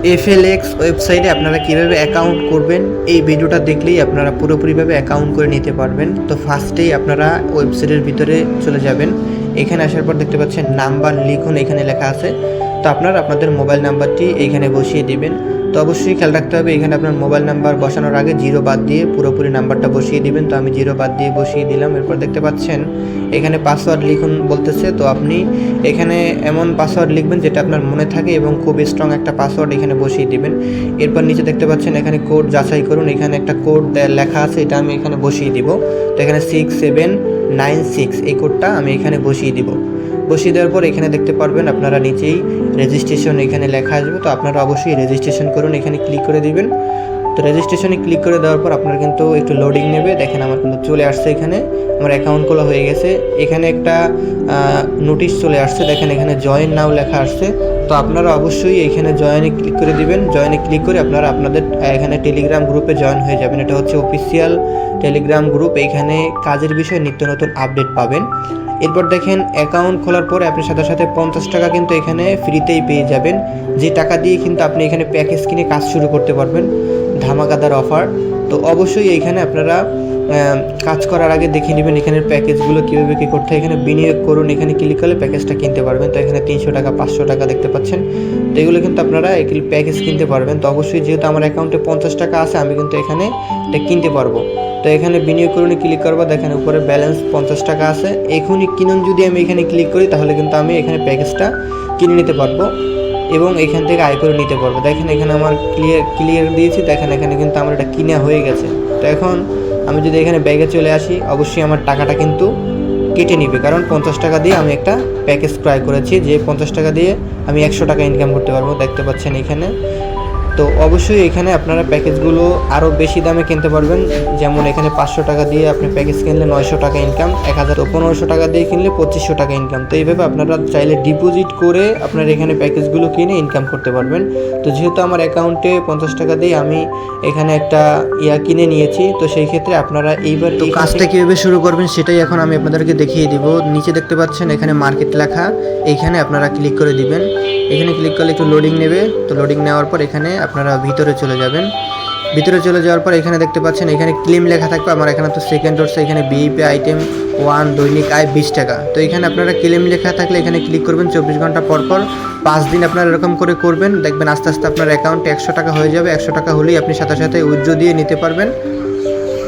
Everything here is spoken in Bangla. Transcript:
FLX ওয়েবসাইটে আপনারা কীভাবে অ্যাকাউন্ট করবেন এই ভিডিওটা দেখলেই আপনারা পুরোপুরিভাবে অ্যাকাউন্ট করে নিতে পারবেন। তো ফার্স্টেই আপনারা ওয়েবসাইটের ভিতরে চলে যাবেন। এখানে আসার পর দেখতে পাচ্ছেন নাম্বার লিখুন, এখানে লেখা আছে। তো আপনারা আপনাদের মোবাইল নাম্বারটি এইখানে বসিয়ে দিবেন। তো অবশ্যই খেয়াল রাখতে হবে এখানে আপনার মোবাইল নাম্বার বসানোর আগে 0 বাদ দিয়ে পুরোপুরি নাম্বারটা বসিয়ে দিবেন। তো আমি 0 বাদ দিয়ে বসিয়ে দিলাম। এরপর দেখতে পাচ্ছেন এখানে পাসওয়ার্ড লিখুন বলতেছে। তো আপনি এখানে এমন পাসওয়ার্ড লিখবেন যেটা আপনার মনে থাকে এবং খুব স্ট্রং একটা পাসওয়ার্ড এখানে বসিয়ে দিবেন। এরপর নিচে দেখতে পাচ্ছেন এখানে কোড যাচাই করুন, এখানে একটা কোড লেখা আছে, এটা আমি এখানে বসিয়ে দিব। তো এখানে 6796 এই কোডটা আমি এখানে বসিয়ে দিব। বসিয়ে দেওয়ার পর এখানে দেখতে পারবেন আপনারা নিচেই রেজিস্ট্রেশন এখানে লেখা আসবে। তো আপনারা অবশ্যই রেজিস্ট্রেশন করুন, এখানে ক্লিক করে দিবেন। তো রেজিস্ট্রেশনে ক্লিক করে দেওয়ার পর আপনার কিন্তু একটু লোডিং নেবে। দেখেন আমার কিন্তু চলে আসছে, এখানে আমার অ্যাকাউন্ট খোলা হয়ে গেছে। এখানে একটা নোটিশ চলে আসছে, দেখেন এখানে জয়েন নাও লেখা আসছে। তো আপনারা অবশ্যই এখানে জয়েনে ক্লিক করে দিবেন। জয়েনে ক্লিক করে আপনারা আপনাদের এখানে টেলিগ্রাম গ্রুপে জয়েন হয়ে যাবেন। এটা হচ্ছে অফিসিয়াল টেলিগ্রাম গ্রুপ, এইখানে কাজের বিষয়ে নিত্য নতুন আপডেট পাবেন। এরপর দেখেন অ্যাকাউন্ট খোলার পরে আপনি সাথে সাথে 50 টাকা কিন্তু এখানে ফ্রিতেই পেয়ে যাবেন, যে টাকা দিয়ে কিন্তু আপনি এখানে প্যাকেজ কিনে কাজ শুরু করতে পারবেন। ধামাকাদার অফার। তো অবশ্যই এইখানে আপনারা কাজ করার আগে দেখে নেবেন এখানের প্যাকেজগুলো কীভাবে কী করতে হয়। এখানে বিনিয়োগ করুন, এখানে ক্লিক করলে প্যাকেজটা কিনতে পারবেন। তো এখানে 300 টাকা 500 টাকা দেখতে পাচ্ছেন। তো এগুলো কিন্তু আপনারা এগুলি প্যাকেজ কিনতে পারবেন। তো অবশ্যই যেহেতু আমার অ্যাকাউন্টে 50 টাকা আছে আমি কিন্তু এখানে এটা কিনতে পারবো। তো এখানে বিনিয়োগ করুন ক্লিক করবো, দেখেন উপরে ব্যালেন্স 50 টাকা আছে। এখনই কিনুন যদি আমি এখানে ক্লিক করি তাহলে কিন্তু আমি এখানে প্যাকেজটা কিনে নিতে পারবো এবং এখান থেকে আয় করে নিতে পারবো। দেখেন এখানে আমার ক্লিয়ার দিয়েছি, দেখেন এখানে কিন্তু আমার এটা কিনা হয়ে গেছে। তো এখন আমি যদি এখানে ব্যাগে চলে আসি অবশ্যই আমার টাকাটা কিন্তু কেটে নিবে, কারণ 50 টাকা দিয়ে আমি একটা প্যাকেজ ক্রয় করেছি, যে 50 টাকা দিয়ে আমি 100 টাকা ইনকাম করতে পারবো, দেখতে পাচ্ছেন এখানে। তো অবশ্যই এখানে আপনারা প্যাকেজগুলো আরও বেশি দামে কিনতে পারবেন। যেমন এখানে 500 টাকা দিয়ে আপনি প্যাকেজ কিনলে 900 টাকা ইনকাম, 1500 টাকা দিয়ে কিনলে 2500 টাকা ইনকাম। তো এইভাবে আপনারা চাইলে ডিপোজিট করে আপনারা এখানে প্যাকেজগুলো কিনে ইনকাম করতে পারবেন। তো যেহেতু আমার অ্যাকাউন্টে 50 টাকা দিয়ে আমি এখানে একটা কিনে নিয়েছি, তো সেই ক্ষেত্রে আপনারা এইবার এই কাজটা কীভাবে শুরু করবেন সেটাই এখন আমি আপনাদেরকে দেখিয়ে দিব। নিচে দেখতে পাচ্ছেন এখানে মার্কেট লেখা, এইখানে আপনারা ক্লিক করে দিবেন। এখানে ক্লিক করলে একটু লোডিং নেবে। তো লোডিং নেওয়ার পর এখানে আপনারা ভিতরে চলে যাবেন। ভিতরে চলে যাওয়ার পর এখানে দেখতে পাচ্ছেন এখানে ক্লেম লেখা থাকবে। আমার এখানে তো সেকেন্ড হচ্ছে এখানে বিইপি আইটেম 1 দৈনিক আয় 20 টাকা। তো এখানে আপনারা ক্লেম লেখা থাকলে এখানে ক্লিক করবেন। 24 ঘন্টা পর পর 5 দিন আপনারা এরকম করে করবেন, দেখবেন আস্তে আস্তে আপনার অ্যাকাউন্টে 100 টাকা হয়ে যাবে। 100 টাকা হলেই আপনি সাথে সাথে উইথড্র দিয়ে নিতে পারবেন।